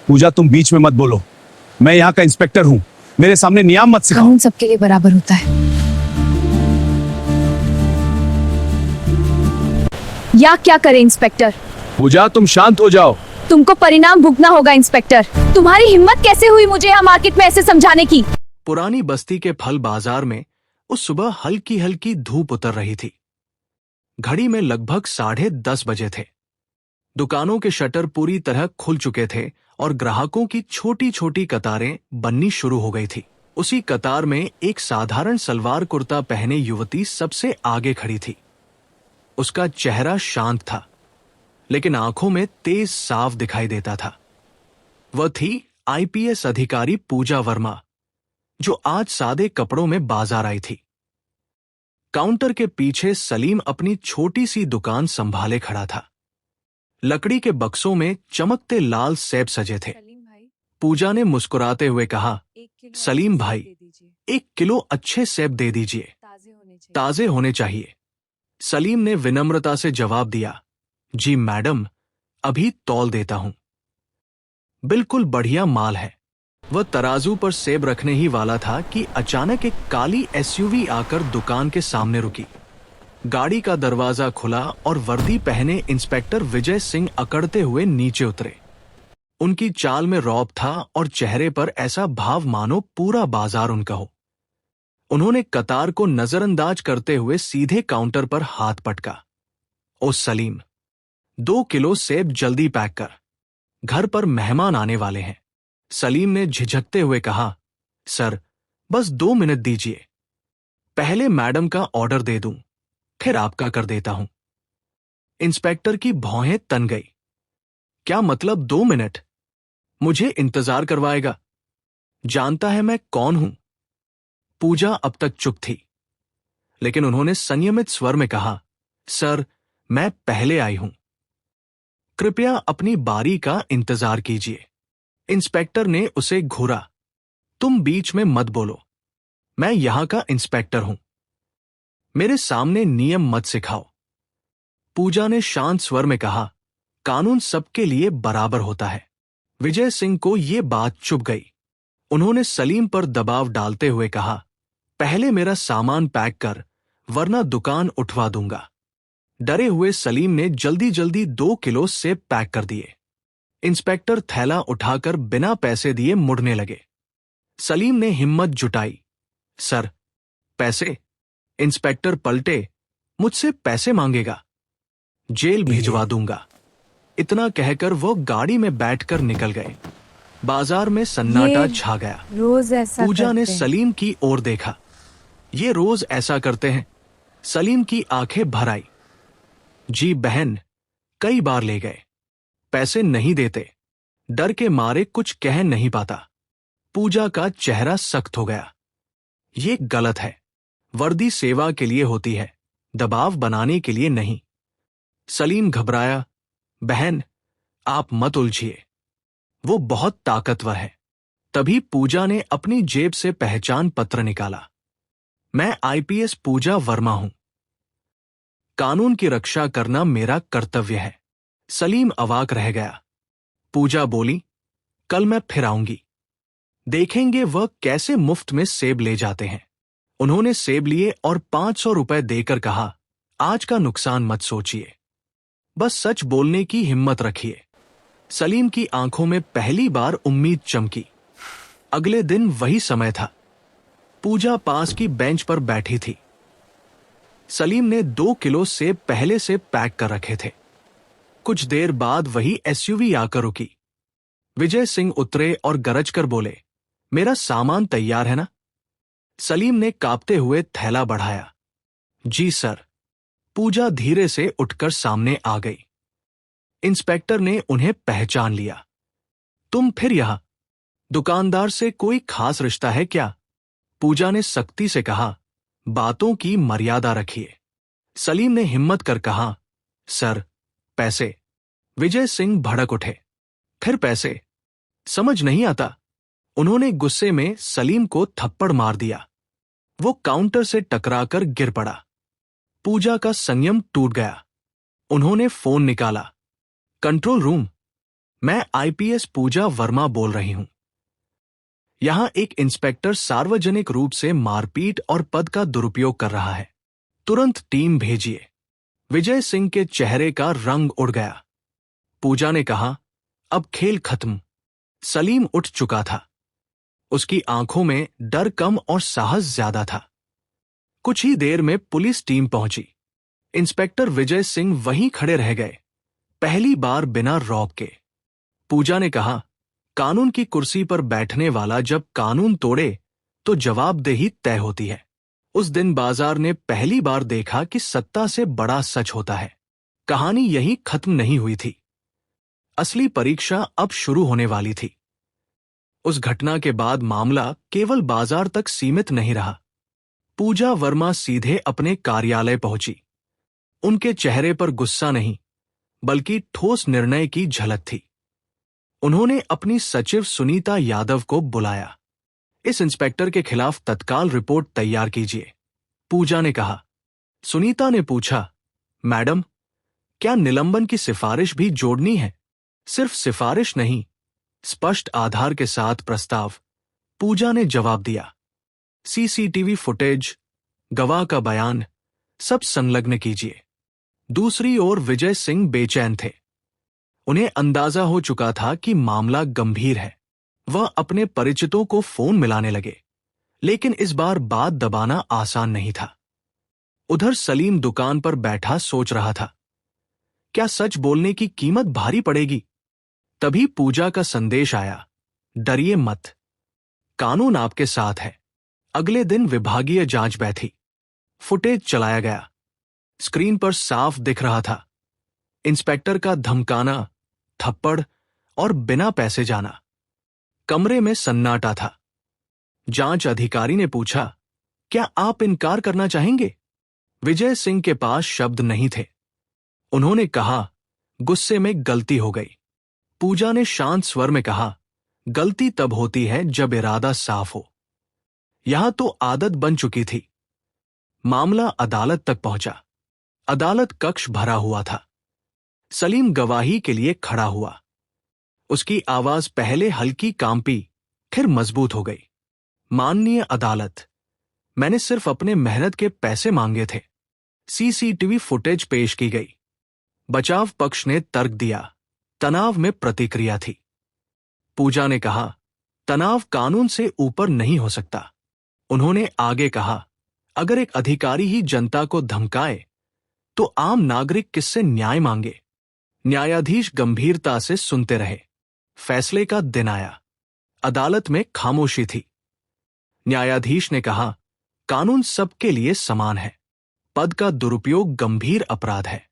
पूजा तुम बीच में मत बोलो, मैं यहाँ का इंस्पेक्टर हूँ, मेरे सामने नियम मत सिखाओ। कानून सबके लिए बराबर होता है। या क्या करे इंस्पेक्टर? पूजा तुम शांत हो जाओ। तुमको परिणाम भुगतना होगा इंस्पेक्टर। तुम्हारी हिम्मत कैसे हुई मुझे यहाँ मार्केट में ऐसे समझाने की? पुरानी बस्ती के फल बाजार में उस सुबह हल्की हल्की धूप उतर रही थी। घड़ी में लगभग 10:30 बजे थे। दुकानों के शटर पूरी तरह खुल चुके थे और ग्राहकों की छोटी छोटी कतारें बननी शुरू हो गई थी। उसी कतार में एक साधारण सलवार कुर्ता पहने युवती सबसे आगे खड़ी थी। उसका चेहरा शांत था, लेकिन आंखों में तेज साफ दिखाई देता था। वह थी आईपीएस अधिकारी पूजा वर्मा, जो आज सादे कपड़ों में बाजार आई थी। काउंटर के पीछे सलीम अपनी छोटी सी दुकान संभाले खड़ा था। लकड़ी के बक्सों में चमकते लाल सेब सजे थे। पूजा ने मुस्कुराते हुए कहा, सलीम भाई, 1 किलो अच्छे सेब दे दीजिए, ताजे होने चाहिए। सलीम ने विनम्रता से जवाब दिया, जी मैडम, अभी तौल देता हूं। बिल्कुल बढ़िया माल है। वह तराजू पर सेब रखने ही वाला था कि अचानक एक काली एसयूवी आकर दुकान के सामने रुकी। गाड़ी का दरवाजा खुला और वर्दी पहने इंस्पेक्टर विजय सिंह अकड़ते हुए नीचे उतरे। उनकी चाल में रौब था और चेहरे पर ऐसा भाव मानो पूरा बाजार उनका हो। उन्होंने कतार को नजरअंदाज करते हुए सीधे काउंटर पर हाथ पटका। ओ सलीम, 2 किलो सेब जल्दी पैक कर, घर पर मेहमान आने वाले हैं। सलीम ने झिझकते हुए कहा, सर, बस 2 मिनट दीजिए, पहले मैडम का ऑर्डर दे दूं, फिर आपका कर देता हूं। इंस्पेक्टर की भौहें तन गई। क्या मतलब 2 मिनट? मुझे इंतजार करवाएगा? जानता है मैं कौन हूं? पूजा अब तक चुप थी, लेकिन उन्होंने संयमित स्वर में कहा, सर, मैं पहले आई हूं, कृपया अपनी बारी का इंतजार कीजिए। इंस्पेक्टर ने उसे घूरा, तुम बीच में मत बोलो, मैं यहां का इंस्पेक्टर हूं, मेरे सामने नियम मत सिखाओ। पूजा ने शांत स्वर में कहा, कानून सबके लिए बराबर होता है। विजय सिंह को यह बात चुभ गई। उन्होंने सलीम पर दबाव डालते हुए कहा, पहले मेरा सामान पैक कर, वरना दुकान उठवा दूंगा। डरे हुए सलीम ने जल्दी जल्दी 2 किलो सेब पैक कर दिए। इंस्पेक्टर थैला उठाकर बिना पैसे दिए मुड़ने लगे। सलीम ने हिम्मत जुटाई, सर, पैसे? इंस्पेक्टर पलटे, मुझसे पैसे मांगेगा? जेल भिजवा दूंगा। इतना कहकर वो गाड़ी में बैठकर निकल गए। बाजार में सन्नाटा छा गया। रोज ऐसा पूजा ने करते हैं। सलीम की ओर देखा। ये रोज ऐसा करते हैं? सलीम की आंखें भर आई। जी बहन, कई बार ले गए, पैसे नहीं देते, डर के मारे कुछ कह नहीं पाता। पूजा का चेहरा सख्त हो गया। ये गलत है। वर्दी सेवा के लिए होती है, दबाव बनाने के लिए नहीं। सलीम घबराया, बहन, आप मत उलझिए, वो बहुत ताकतवर है। तभी पूजा ने अपनी जेब से पहचान पत्र निकाला। मैं आईपीएस पूजा वर्मा हूं। कानून की रक्षा करना मेरा कर्तव्य है। सलीम अवाक रह गया। पूजा बोली, कल मैं फिर आऊंगी, देखेंगे वह कैसे मुफ्त में सेब ले जाते हैं। उन्होंने सेब लिए और 500 रुपए देकर कहा, आज का नुकसान मत सोचिए, बस सच बोलने की हिम्मत रखिए। सलीम की आंखों में पहली बार उम्मीद चमकी। अगले दिन वही समय था। पूजा पास की बेंच पर बैठी थी। सलीम ने 2 किलो सेब पहले से पैक कर रखे थे। कुछ देर बाद वही एसयूवी आकर रुकी। विजय सिंह उतरे और गरज कर बोले, मेरा सामान तैयार है ना? सलीम ने कांपते हुए थैला बढ़ाया। जी सर। पूजा धीरे से उठकर सामने आ गई। इंस्पेक्टर ने उन्हें पहचान लिया। तुम फिर यहां? दुकानदार से कोई खास रिश्ता है क्या? पूजा ने सख्ती से कहा, बातों की मर्यादा रखिए। सलीम ने हिम्मत कर कहा, सर, पैसे। विजय सिंह भड़क उठे, फिर पैसे? समझ नहीं आता। उन्होंने गुस्से में सलीम को थप्पड़ मार दिया। वो काउंटर से टकराकर गिर पड़ा। पूजा का संयम टूट गया। उन्होंने फोन निकाला। कंट्रोल रूम, मैं आईपीएस पूजा वर्मा बोल रही हूं। यहां एक इंस्पेक्टर सार्वजनिक रूप से मारपीट और पद का दुरुपयोग कर रहा है। तुरंत टीम भेजिए। विजय सिंह के चेहरे का रंग उड़ गया। पूजा ने कहा, अब खेल खत्म। सलीम उठ चुका था। उसकी आंखों में डर कम और साहस ज्यादा था। कुछ ही देर में पुलिस टीम पहुंची। इंस्पेक्टर विजय सिंह वहीं खड़े रह गए, पहली बार बिना रौब के। पूजा ने कहा, कानून की कुर्सी पर बैठने वाला जब कानून तोड़े तो जवाबदेही तय होती है। उस दिन बाजार ने पहली बार देखा कि सत्ता से बड़ा सच होता है। कहानी यहीं खत्म नहीं हुई थी। असली परीक्षा अब शुरू होने वाली थी। उस घटना के बाद मामला केवल बाजार तक सीमित नहीं रहा। पूजा वर्मा सीधे अपने कार्यालय पहुंची। उनके चेहरे पर गुस्सा नहीं, बल्कि ठोस निर्णय की झलक थी। उन्होंने अपनी सचिव सुनीता यादव को बुलाया। इस इंस्पेक्टर के खिलाफ तत्काल रिपोर्ट तैयार कीजिए, पूजा ने कहा। सुनीता ने पूछा, मैडम, क्या निलंबन की सिफारिश भी जोड़नी है? सिर्फ सिफारिश नहीं, स्पष्ट आधार के साथ प्रस्ताव, पूजा ने जवाब दिया। सीसीटीवी फुटेज, गवाह का बयान, सब संलग्न कीजिए। दूसरी ओर विजय सिंह बेचैन थे। उन्हें अंदाजा हो चुका था कि मामला गंभीर है। वह अपने परिचितों को फोन मिलाने लगे, लेकिन इस बार बात दबाना आसान नहीं था। उधर सलीम दुकान पर बैठा सोच रहा था, क्या सच बोलने की कीमत भारी पड़ेगी? तभी पूजा का संदेश आया, डरिए मत, कानून आपके साथ है। अगले दिन विभागीय जांच बैठी। फुटेज चलाया गया। स्क्रीन पर साफ दिख रहा था, इंस्पेक्टर का धमकाना, थप्पड़ और बिना पैसे जाना। कमरे में सन्नाटा था। जांच अधिकारी ने पूछा, क्या आप इनकार करना चाहेंगे? विजय सिंह के पास शब्द नहीं थे। उन्होंने कहा, गुस्से में गलती हो गई। पूजा ने शांत स्वर में कहा, गलती तब होती है जब इरादा साफ हो। यहां तो आदत बन चुकी थी। मामला अदालत तक पहुंचा। अदालत कक्ष भरा हुआ था। सलीम गवाही के लिए खड़ा हुआ। उसकी आवाज पहले हल्की कांपी, फिर मजबूत हो गई। माननीय अदालत, मैंने सिर्फ अपने मेहनत के पैसे मांगे थे। सीसीटीवी फुटेज पेश की गई। बचाव पक्ष ने तर्क दिया। तनाव में प्रतिक्रिया थी। पूजा ने कहा, तनाव कानून से ऊपर नहीं हो सकता। उन्होंने आगे कहा, अगर एक अधिकारी ही जनता को धमकाए तो आम नागरिक किससे न्याय मांगे? न्यायाधीश गंभीरता से सुनते रहे। फैसले का दिन आया। अदालत में खामोशी थी। न्यायाधीश ने कहा, कानून सबके लिए समान है। पद का दुरुपयोग गंभीर अपराध है।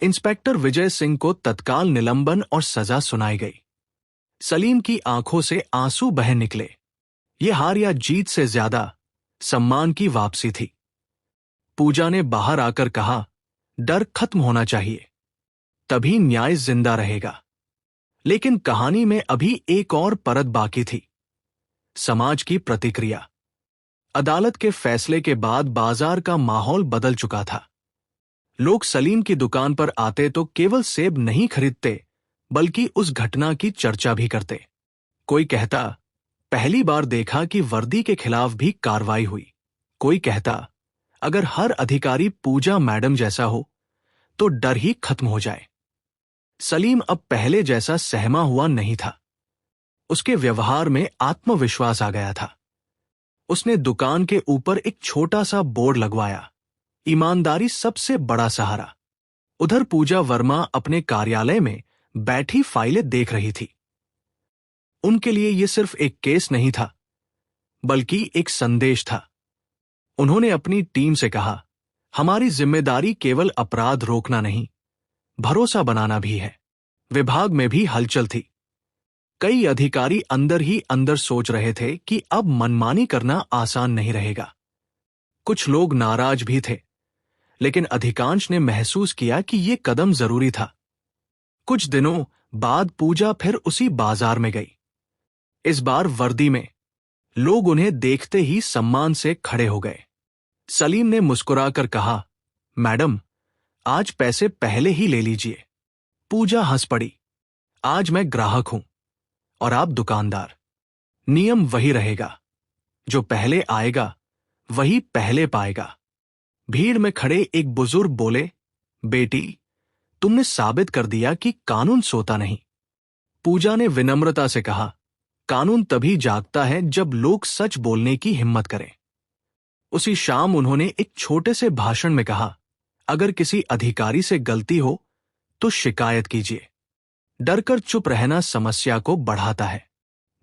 इंस्पेक्टर विजय सिंह को तत्काल निलंबन और सजा सुनाई गई। सलीम की आंखों से आंसू बह निकले। ये हार या जीत से ज्यादा सम्मान की वापसी थी। पूजा ने बाहर आकर कहा, डर खत्म होना चाहिए, तभी न्याय जिंदा रहेगा। लेकिन कहानी में अभी एक और परत बाकी थी, समाज की प्रतिक्रिया। अदालत के फैसले के बाद बाजार का माहौल बदल चुका था। लोग सलीम की दुकान पर आते तो केवल सेब नहीं खरीदते, बल्कि उस घटना की चर्चा भी करते। कोई कहता, पहली बार देखा कि वर्दी के खिलाफ भी कार्रवाई हुई। कोई कहता, अगर हर अधिकारी पूजा मैडम जैसा हो तो डर ही खत्म हो जाए। सलीम अब पहले जैसा सहमा हुआ नहीं था। उसके व्यवहार में आत्मविश्वास आ गया था। उसने दुकान के ऊपर एक छोटा सा बोर्ड लगवाया, ईमानदारी सबसे बड़ा सहारा। उधर पूजा वर्मा अपने कार्यालय में बैठी फाइलें देख रही थी। उनके लिए यह सिर्फ एक केस नहीं था, बल्कि एक संदेश था। उन्होंने अपनी टीम से कहा, हमारी जिम्मेदारी केवल अपराध रोकना नहीं, भरोसा बनाना भी है। विभाग में भी हलचल थी। कई अधिकारी अंदर ही अंदर सोच रहे थे कि अब मनमानी करना आसान नहीं रहेगा। कुछ लोग नाराज भी थे, लेकिन अधिकांश ने महसूस किया कि यह कदम जरूरी था। कुछ दिनों बाद पूजा फिर उसी बाजार में गई। इस बार वर्दी में। लोग उन्हें देखते ही सम्मान से खड़े हो गए। सलीम ने मुस्कुराकर कहा, मैडम, आज पैसे पहले ही ले लीजिए। पूजा हंस पड़ी। आज मैं ग्राहक हूं और आप दुकानदार। नियम वही रहेगा, जो पहले आएगा वही पहले पाएगा। भीड़ में खड़े एक बुजुर्ग बोले, बेटी, तुमने साबित कर दिया कि कानून सोता नहीं। पूजा ने विनम्रता से कहा, कानून तभी जागता है जब लोग सच बोलने की हिम्मत करें। उसी शाम उन्होंने एक छोटे से भाषण में कहा, अगर किसी अधिकारी से गलती हो तो शिकायत कीजिए। डरकर चुप रहना समस्या को बढ़ाता है।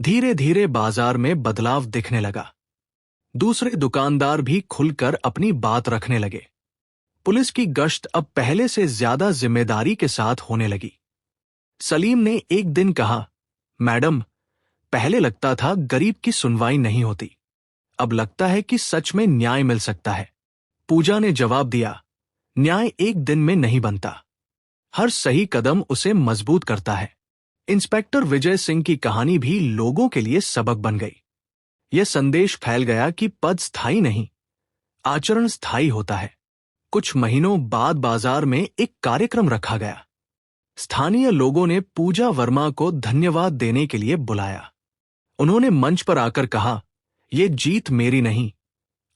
धीरे धीरे बाजार में बदलाव दिखने लगा। दूसरे दुकानदार भी खुलकर अपनी बात रखने लगे। पुलिस की गश्त अब पहले से ज्यादा जिम्मेदारी के साथ होने लगी। सलीम ने एक दिन कहा, मैडम, पहले लगता था गरीब की सुनवाई नहीं होती, अब लगता है कि सच में न्याय मिल सकता है। पूजा ने जवाब दिया, न्याय एक दिन में नहीं बनता, हर सही कदम उसे मजबूत करता है। इंस्पेक्टर विजय सिंह की कहानी भी लोगों के लिए सबक बन गई। यह संदेश फैल गया कि पद स्थायी नहीं, आचरण स्थायी होता है। कुछ महीनों बाद बाजार में एक कार्यक्रम रखा गया। स्थानीय लोगों ने पूजा वर्मा को धन्यवाद देने के लिए बुलाया। उन्होंने मंच पर आकर कहा, यह जीत मेरी नहीं,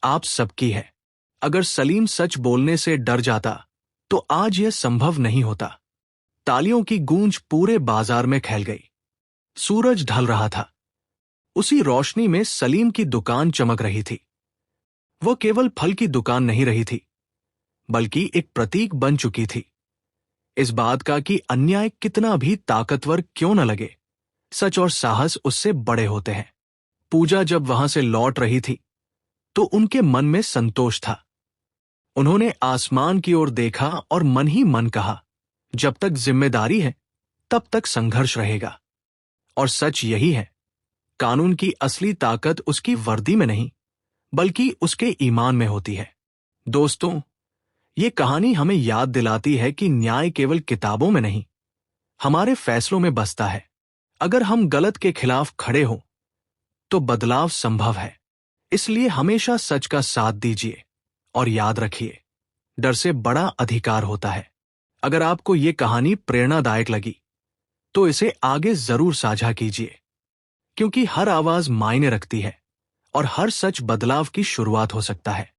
आप सबकी है। अगर सलीम सच बोलने से डर जाता तो आज यह संभव नहीं होता। तालियों की गूंज पूरे बाजार में फैल गई। सूरज ढल रहा था। उसी रोशनी में सलीम की दुकान चमक रही थी। वो केवल फल की दुकान नहीं रही थी, बल्कि एक प्रतीक बन चुकी थी। इस बात का कि अन्याय कितना भी ताकतवर क्यों न लगे, सच और साहस उससे बड़े होते हैं। पूजा जब वहां से लौट रही थी तो उनके मन में संतोष था। उन्होंने आसमान की ओर देखा और मन ही मन कहा, जब तक जिम्मेदारी है तब तक संघर्ष रहेगा। और सच यही है, कानून की असली ताकत उसकी वर्दी में नहीं, बल्कि उसके ईमान में होती है। दोस्तों, ये कहानी हमें याद दिलाती है कि न्याय केवल किताबों में नहीं, हमारे फैसलों में बसता है। अगर हम गलत के खिलाफ खड़े हों तो बदलाव संभव है। इसलिए हमेशा सच का साथ दीजिए और याद रखिए, डर से बड़ा अधिकार होता है। अगर आपको ये कहानी प्रेरणादायक लगी तो इसे आगे जरूर साझा कीजिए, क्योंकि हर आवाज मायने रखती है और हर सच बदलाव की शुरुआत हो सकता है।